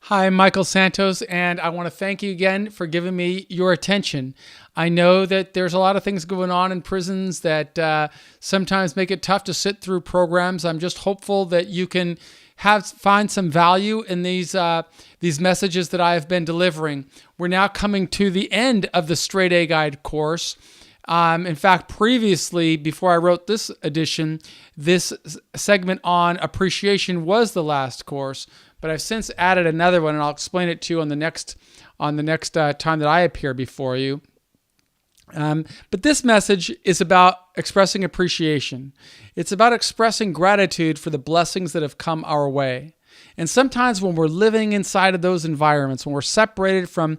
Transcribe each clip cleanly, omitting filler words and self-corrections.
Hi, I'm Michael Santos, and I want to thank you again for giving me your attention. I know that there's a lot of things going on in prisons that sometimes make it tough to sit through programs. I'm just hopeful that you can find some value in these messages that I have been delivering. We're now coming to the end of the Straight A Guide course. In fact, previously, before I wrote this edition, this segment on appreciation was the last course, but I've since added another one, and I'll explain it to you on the next time that I appear before you. But this message is about expressing appreciation. It's about expressing gratitude for the blessings that have come our way. And sometimes when we're living inside of those environments, when we're separated from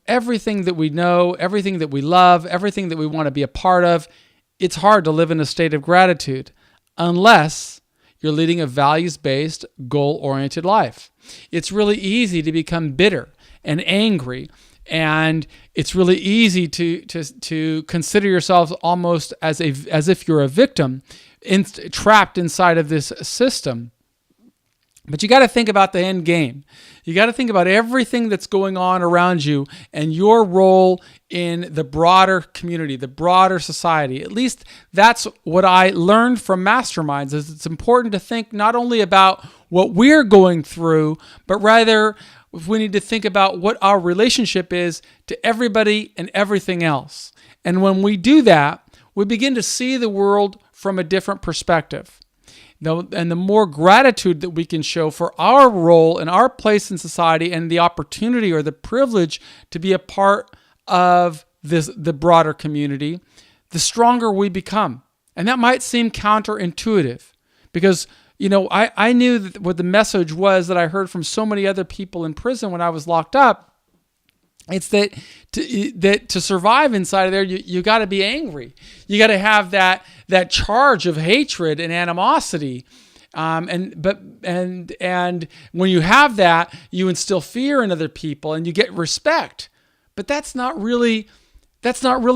everything that we know, everything that we love, everything that we want to be a part of, it's hard to live in a state of gratitude unless you're leading a values-based, goal-oriented life. It's really easy to become bitter and angry, and it's really easy to consider yourself almost as if you're a victim, trapped inside of this system. But you got to think about the end game. You got to think about everything that's going on around you and your role in the broader community, the broader society. At least that's what I learned from masterminds, is it's important to think not only about what we're going through, but rather we need to think about what our relationship is to everybody and everything else. And when we do that, we begin to see the world from a different perspective. And the more gratitude that we can show for our role and our place in society and the opportunity or the privilege to be a part of the broader community, the stronger we become. And that might seem counterintuitive because, I knew that what the message was that I heard from so many other people in prison when I was locked up. It's that to survive inside of there, you got to be angry. You got to have that charge of hatred and animosity, and when you have that, you instill fear in other people and you get respect. But that's not really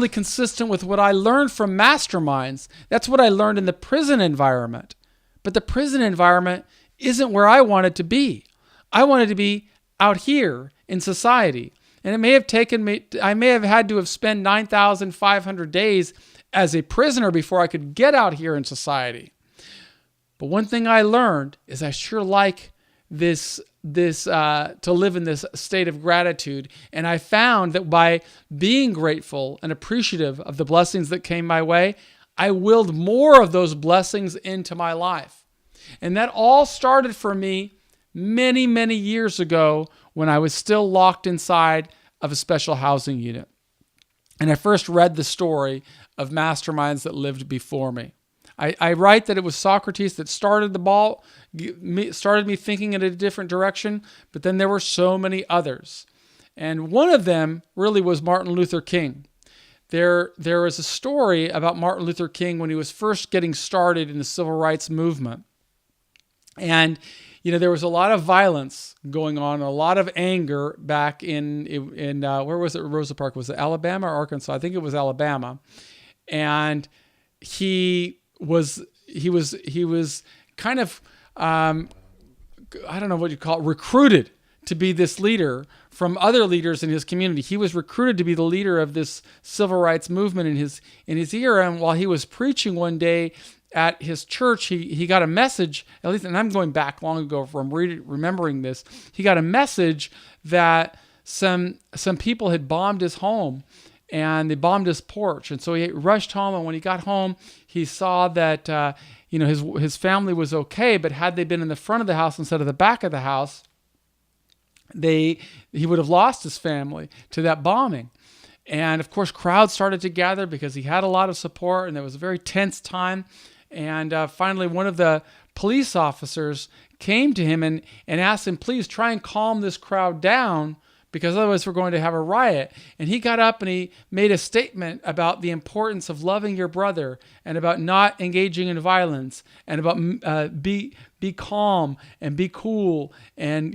consistent with what I learned from masterminds. That's what I learned in the prison environment. But the prison environment isn't where I wanted to be. I wanted to be out here in society. And it may have taken me, I may have had to have spent 9,500 days as a prisoner before I could get out here in society. But one thing I learned is I sure like this to live in this state of gratitude. And I found that by being grateful and appreciative of the blessings that came my way, I willed more of those blessings into my life. And that all started for me many, many years ago when I was still locked inside of a special housing unit. And I first read the story of masterminds that lived before me. I write that it was Socrates that started started me thinking in a different direction, but then there were so many others. And one of them really was Martin Luther King. There is a story about Martin Luther King when he was first getting started in the civil rights movement. And there was a lot of violence going on, a lot of anger back in where was it? Rosa Parks? Was it Alabama or Arkansas? I think it was Alabama. And he was kind of I don't know what you call it, recruited to be this leader from other leaders in his community. He was recruited to be the leader of this civil rights movement in his era. And while he was preaching one day at his church, he got a message, at least, and I'm going back long ago from remembering this. He got a message that some people had bombed his home and they bombed his porch. And so he rushed home, and when he got home, he saw that his family was okay, but had they been in the front of the house instead of the back of the house, he would have lost his family to that bombing. And of course, crowds started to gather because he had a lot of support, and there was a very tense time. And finally, one of the police officers came to him and asked him, please try and calm this crowd down, because otherwise we're going to have a riot. And he got up and he made a statement about the importance of loving your brother and about not engaging in violence and about be calm and be cool, and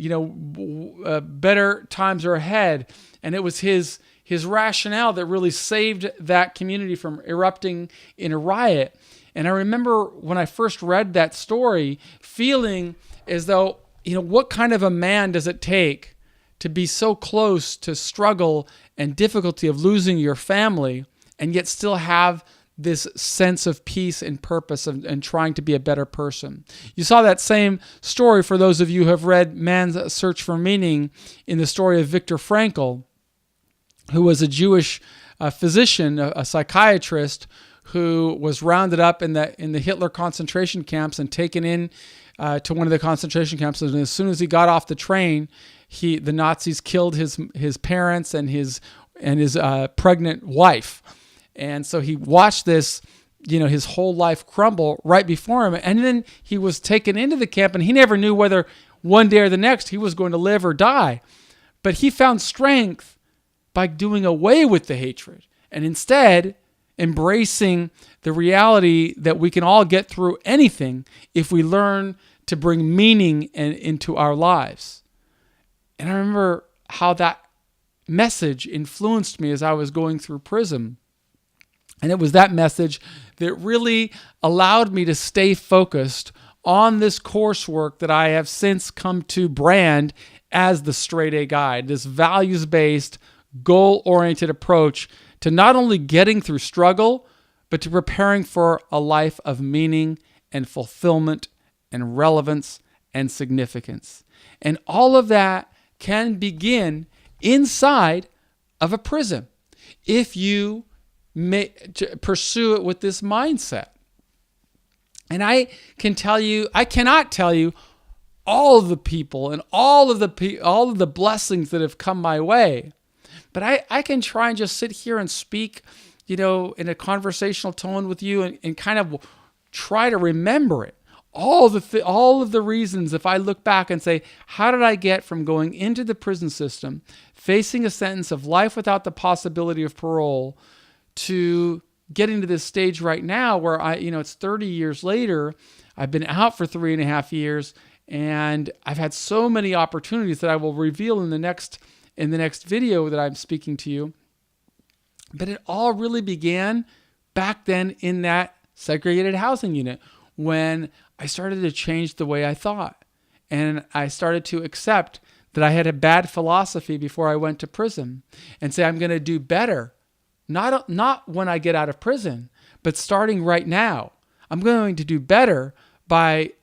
better times are ahead. And it was his rationale that really saved that community from erupting in a riot. And I remember when I first read that story, feeling as though what kind of a man does it take to be so close to struggle and difficulty of losing your family and yet still have this sense of peace and purpose and trying to be a better person? You saw that same story, for those of you who have read Man's Search for Meaning, in the story of Viktor Frankl, who was a Jewish physician, a psychiatrist, who was rounded up in the Hitler concentration camps and taken in to one of the concentration camps. And as soon as he got off the train, the Nazis killed his parents and his pregnant wife. And so he watched this, his whole life crumble right before him. And then he was taken into the camp, and he never knew whether one day or the next he was going to live or die. But he found strength by doing away with the hatred and instead embracing the reality that we can all get through anything if we learn to bring meaning into our lives. And I remember how that message influenced me as I was going through prison. And it was that message that really allowed me to stay focused on this coursework that I have since come to brand as the Straight A Guide, this values-based, goal-oriented approach to not only getting through struggle, but to preparing for a life of meaning and fulfillment and relevance and significance. And all of that can begin inside of a prison if you pursue it with this mindset. And I cannot tell you all of the people and all of the blessings that have come my way. But I can try and just sit here and speak, in a conversational tone with you and kind of try to remember it. All of the reasons, if I look back and say, how did I get from going into the prison system, facing a sentence of life without the possibility of parole, to getting to this stage right now where it's 30 years later, I've been out for 3.5 years, and I've had so many opportunities that I will reveal in the next video that I'm speaking to you. But it all really began back then in that segregated housing unit, when I started to change the way I thought. And I started to accept that I had a bad philosophy before I went to prison, and say I'm going to do better. Not when I get out of prison, but starting right now. I'm going to do better by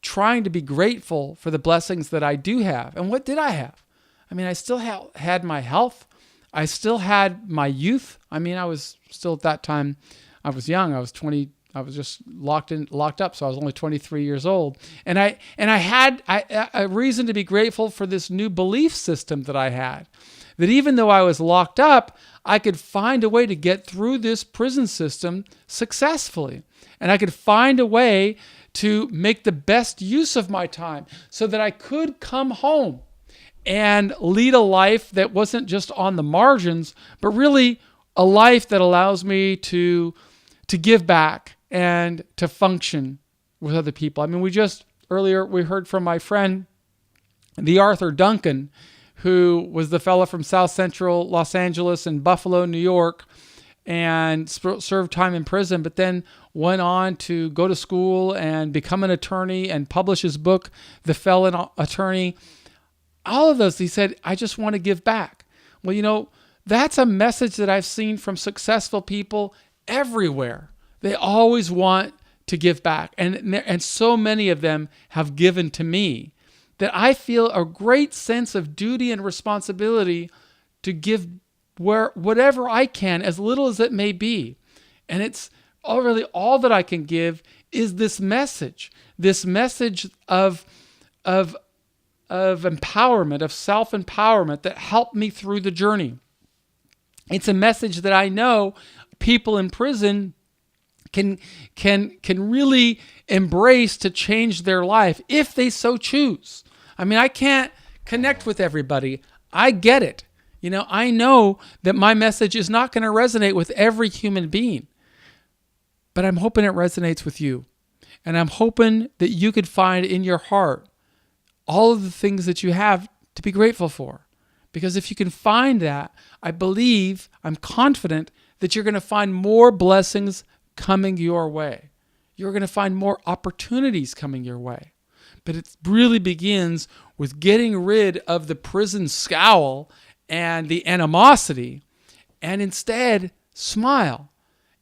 trying to be grateful for the blessings that I do have. And what did I have? I still had my health. I still had my youth. I was still at that time, I was young. I was 20. I was just locked up. So I was only 23 years old. And I had a reason to be grateful for this new belief system that I had. That even though I was locked up, I could find a way to get through this prison system successfully. And I could find a way to make the best use of my time so that I could come home and lead a life that wasn't just on the margins, but really a life that allows me to give back and to function with other people. Earlier we heard from my friend, the Arthur Duncan, who was the fellow from South Central Los Angeles and Buffalo, New York, and served time in prison, but then went on to go to school and become an attorney and publish his book, The Felon Attorney. All of those, he said, I just want to give back. Well, that's a message that I've seen from successful people everywhere. They always want to give back. And so many of them have given to me that I feel a great sense of duty and responsibility to give whatever I can, as little as it may be. And it's really all that I can give is this message of empowerment, of self-empowerment that helped me through the journey. It's a message that I know people in prison can really embrace to change their life if they so choose. I can't connect with everybody. I get it. I know that my message is not going to resonate with every human being, but I'm hoping it resonates with you. And I'm hoping that you could find in your heart all of the things that you have to be grateful for. Because if you can find that, I'm confident that you're going to find more blessings coming your way. You're going to find more opportunities coming your way. But it really begins with getting rid of the prison scowl and the animosity, and instead smile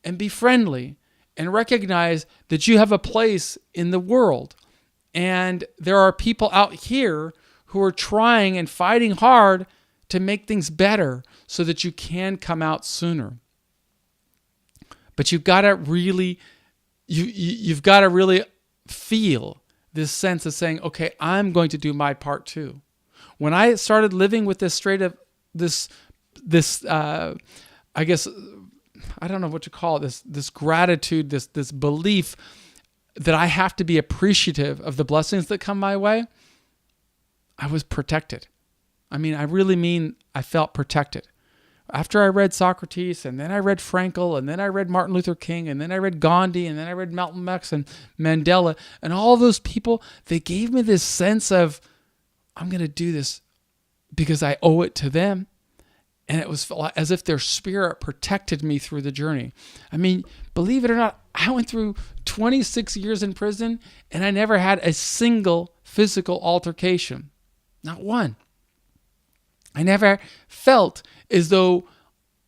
and be friendly and recognize that you have a place in the world. And there are people out here who are trying and fighting hard to make things better so that you can come out sooner. But you've got to really, you've got to really feel this sense of saying, okay, I'm going to do my part too. When I started living with this I guess, I don't know what to call it, this gratitude, this belief that I have to be appreciative of the blessings that come my way, I was protected. I really mean I felt protected. After I read Socrates, and then I read Frankl, and then I read Martin Luther King, and then I read Gandhi, and then I read Malcolm X and Mandela, and all those people, they gave me this sense of, I'm going to do this because I owe it to them. And it was as if their spirit protected me through the journey. Believe it or not, I went through 26 years in prison, and I never had a single physical altercation. Not one. I never felt as though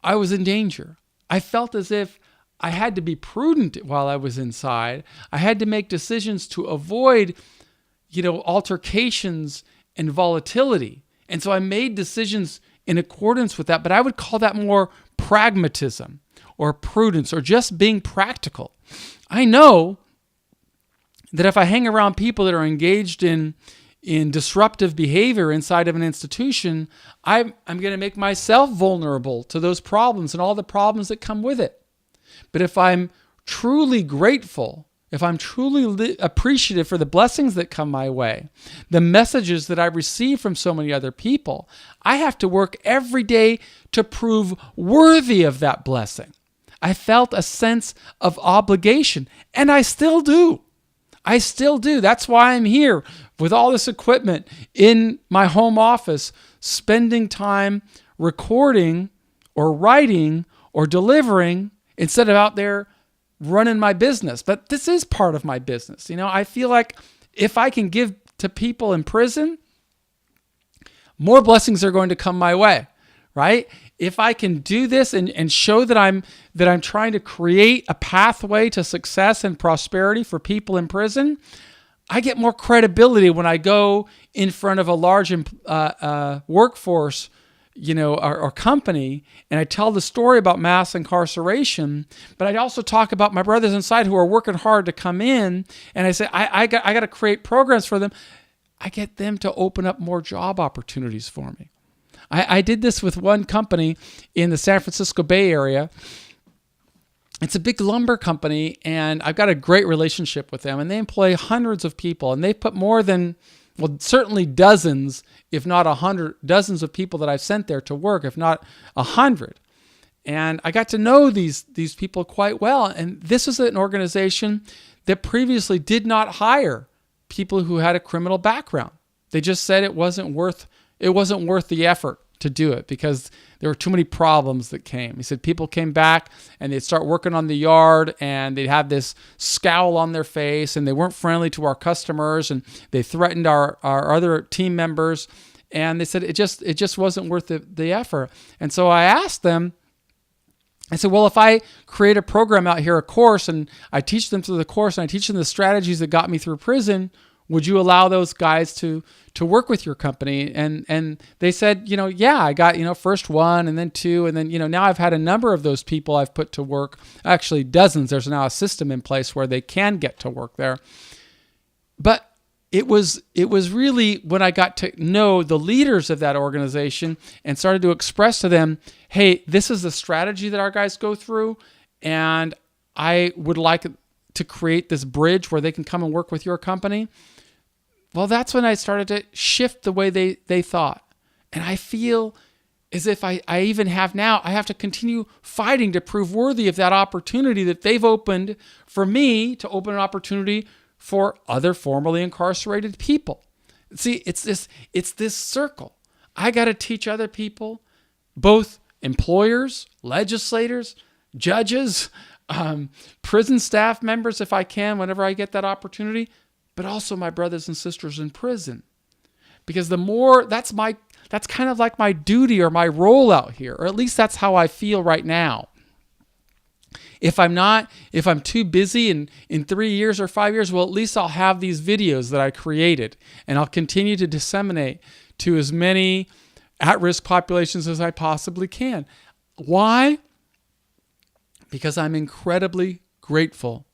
I was in danger. I felt as if I had to be prudent while I was inside. I had to make decisions to avoid, altercations and volatility. And so I made decisions in accordance with that, but I would call that more pragmatism or prudence or just being practical. I know that if I hang around people that are engaged in disruptive behavior inside of an institution, I'm going to make myself vulnerable to those problems and all the problems that come with it. But if I'm truly grateful, if I'm truly appreciative for the blessings that come my way, the messages that I receive from so many other people, I have to work every day to prove worthy of that blessing. I felt a sense of obligation, and I still do. That's why I'm here with all this equipment in my home office, spending time recording or writing or delivering instead of out there running my business. But this is part of my business. I feel like if I can give to people in prison, more blessings are going to come my way, right? If I can do this and show that I'm trying to create a pathway to success and prosperity for people in prison, I get more credibility when I go in front of a large workforce, or company, and I tell the story about mass incarceration, but I also talk about my brothers inside who are working hard to come in, and I say, I got to create programs for them. I get them to open up more job opportunities for me. I did this with one company in the San Francisco Bay Area. It's a big lumber company, and I've got a great relationship with them, and they employ hundreds of people, and they've put more than, certainly dozens, if not 100, dozens of people that I've sent there to work, if not 100. And I got to know these people quite well. And this is an organization that previously did not hire people who had a criminal background. They just said it wasn't worth the effort to do it because there were too many problems that came. He said people came back and they'd start working on the yard and they'd have this scowl on their face and they weren't friendly to our customers and they threatened our other team members. And they said it just wasn't worth the effort. And so I asked them, I said, well, if I create a program out here, a course, and I teach them through the course and I teach them the strategies that got me through prison, would you allow those guys to work with your company? And they said, yeah, I got, first one and then two. And then, now I've had a number of those people I've put to work, actually dozens. There's now a system in place where they can get to work there. But it was really when I got to know the leaders of that organization and started to express to them, hey, this is the strategy that our guys go through. And I would like to create this bridge where they can come and work with your company. Well, that's when I started to shift the way they thought. And I feel as if I even have now, I have to continue fighting to prove worthy of that opportunity that they've opened for me to open an opportunity for other formerly incarcerated people. See, it's this circle. I got to teach other people, both employers, legislators, judges, prison staff members, if I can, whenever I get that opportunity, but also my brothers and sisters in prison. Because the more, that's kind of like my duty or my role out here, or at least that's how I feel right now. If I'm too busy in 3 years or 5 years, well, at least I'll have these videos that I created, and I'll continue to disseminate to as many at-risk populations as I possibly can. Why? Because I'm incredibly grateful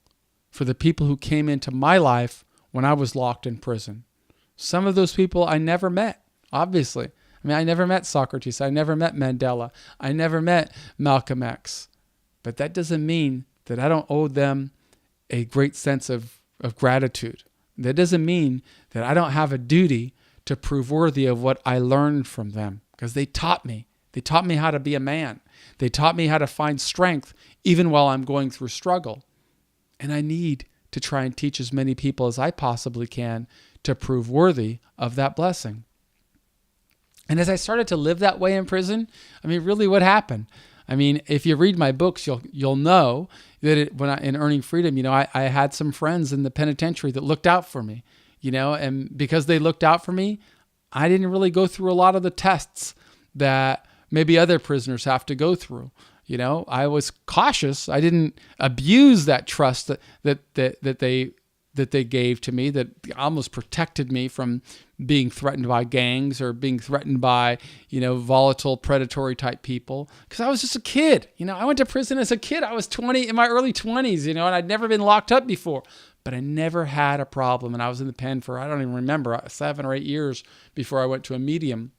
for the people who came into my life when I was locked in prison. Some of those people I never met, obviously. I mean, I never met Socrates. I never met Mandela. I never met Malcolm X. But that doesn't mean that I don't owe them a great sense of gratitude. That doesn't mean that I don't have a duty to prove worthy of what I learned from them, because they taught me. They taught me how to be a man. They taught me how to find strength even while I'm going through struggle. And I need to try and teach as many people as I possibly can to prove worthy of that blessing. And as I started to live that way in prison, I mean, really what happened? I mean, if you read my books, you'll know that in Earning Freedom, I had some friends in the penitentiary that looked out for me, and because they looked out for me, I didn't really go through a lot of the tests that maybe other prisoners have to go through. I was cautious. I didn't abuse that trust that they gave to me, that almost protected me from being threatened by gangs or being threatened by, volatile, predatory type people. Because I was just a kid. I went to prison as a kid. I was 20, in my early 20s, and I'd never been locked up before. But I never had a problem. And I was in the pen for, I don't even remember, 7 or 8 years before I went to a medium.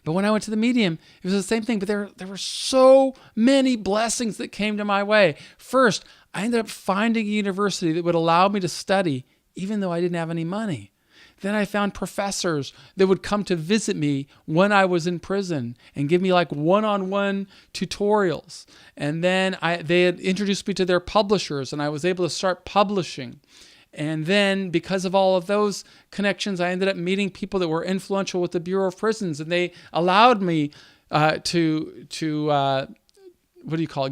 But when I went to the medium, it was the same thing. But there were so many blessings that came to my way. First, I ended up finding a university that would allow me to study, even though I didn't have any money. Then I found professors that would come to visit me when I was in prison and give me like one-on-one tutorials. And then they had introduced me to their publishers, and I was able to start publishing. And then because of all of those connections, I ended up meeting people that were influential with the Bureau of Prisons, and they allowed me to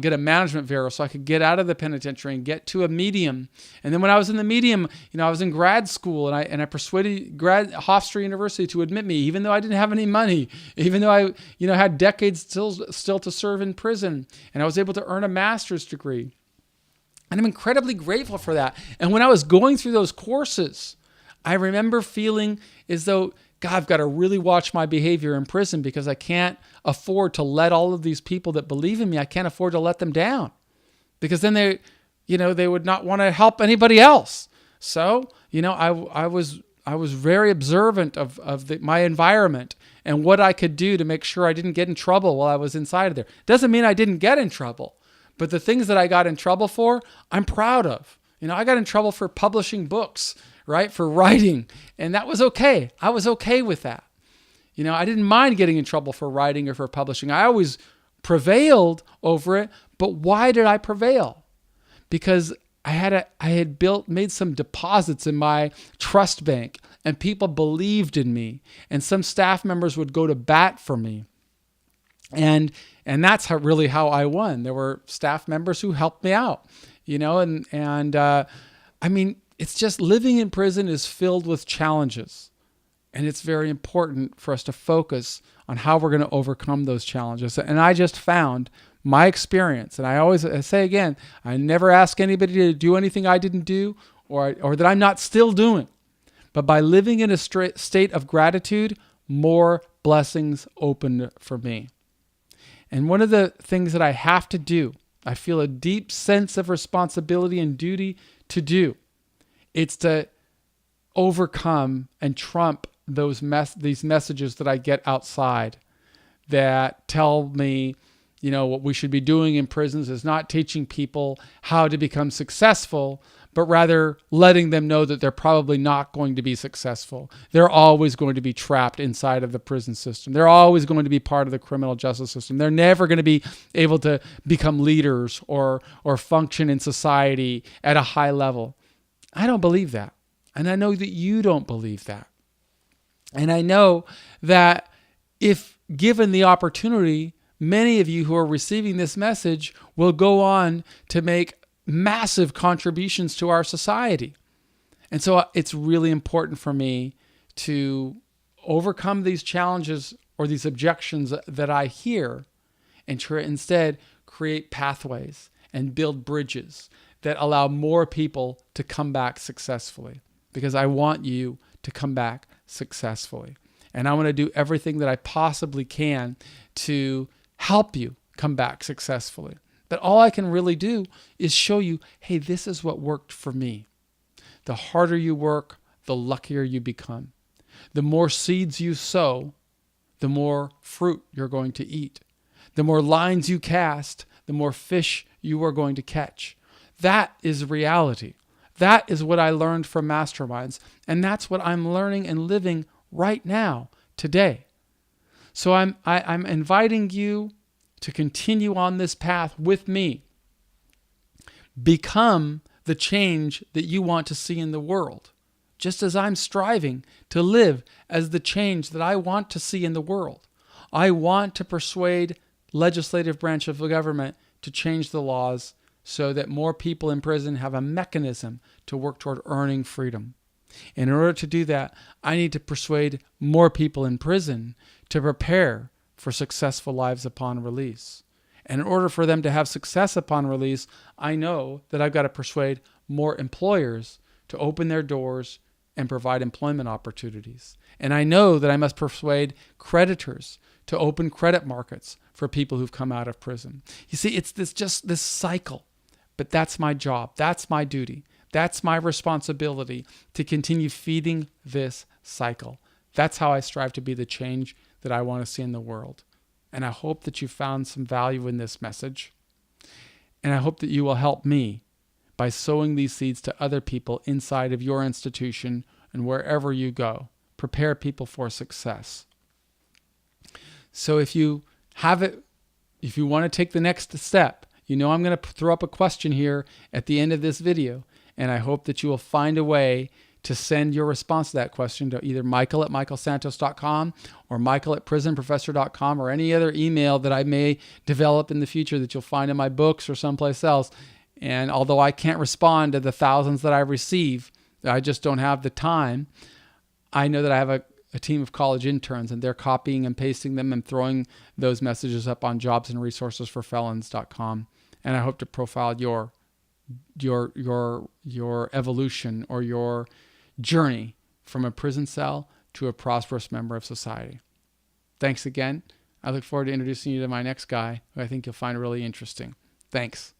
get a management bureau so I could get out of the penitentiary and get to a medium. And then when I was in the medium, I was in grad school, and I persuaded Hofstra University to admit me, even though I didn't have any money, even though I had decades still to serve in prison, and I was able to earn a master's degree. And I'm incredibly grateful for that. And when I was going through those courses, I remember feeling as though, God, I've got to really watch my behavior in prison, because I can't afford to let all of these people that believe in me, I can't afford to let them down, because then they would not want to help anybody else. So, I was very observant of my environment and what I could do to make sure I didn't get in trouble while I was inside of there. Doesn't mean I didn't get in trouble, but the things that I got in trouble for, I'm proud of. I got in trouble for publishing books, right? For writing. And that was okay. I was okay with that. I didn't mind getting in trouble for writing or for publishing. I always prevailed over it. But why did I prevail? Because I had made some deposits in my trust bank, and people believed in me, and some staff members would go to bat for me. And that's really how I won. There were staff members who helped me out, I mean, it's just living in prison is filled with challenges, and it's very important for us to focus on how we're going to overcome those challenges. And I just found my experience, and I say again, I never ask anybody to do anything I didn't do or that I'm not still doing. But by living in a state of gratitude, more blessings opened for me. And one of the things that I have to do, I feel a deep sense of responsibility and duty to do, it's to overcome and trump these messages that I get outside that tell me, what we should be doing in prisons is not teaching people how to become successful, but rather letting them know that they're probably not going to be successful. They're always going to be trapped inside of the prison system. They're always going to be part of the criminal justice system. They're never going to be able to become leaders or function in society at a high level. I don't believe that. And I know that you don't believe that. And I know that if given the opportunity, many of you who are receiving this message will go on to make massive contributions to our society. And so it's really important for me to overcome these challenges or these objections that I hear and instead create pathways and build bridges that allow more people to come back successfully, because I want you to come back successfully. And I want to do everything that I possibly can to help you come back successfully. But all I can really do is show you, hey, this is what worked for me. The harder you work, the luckier you become. The more seeds you sow, the more fruit you're going to eat. The more lines you cast, the more fish you are going to catch. That is reality. That is what I learned from masterminds. And that's what I'm learning and living right now, today. So I'm inviting you to continue on this path with me. Become the change that you want to see in the world, just as I'm striving to live as the change that I want to see in the world. I want to persuade legislative branch of the government to change the laws so that more people in prison have a mechanism to work toward earning freedom. In order to do that, I need to persuade more people in prison to prepare for successful lives upon release. And in order for them to have success upon release, I know that I've got to persuade more employers to open their doors and provide employment opportunities. And I know that I must persuade creditors to open credit markets for people who've come out of prison. You see, it's just this cycle. But that's my job. That's my duty. That's my responsibility to continue feeding this cycle. That's how I strive to be the change that I want to see in the world. And I hope that you found some value in this message. And I hope that you will help me by sowing these seeds to other people inside of your institution and wherever you go. Prepare people for success. So if you want to take the next step, I'm going to throw up a question here at the end of this video. And I hope that you will find a way to send your response to that question to either michael@michaelsantos.com or michael@prisonprofessor.com or any other email that I may develop in the future that you'll find in my books or someplace else. And although I can't respond to the thousands that I receive, I just don't have the time. I know that I have a team of college interns, and they're copying and pasting them and throwing those messages up on jobsandresourcesforfelons.com. And I hope to profile your evolution or your journey from a prison cell to a prosperous member of society. Thanks again. I look forward to introducing you to my next guy, who I think you'll find really interesting. Thanks.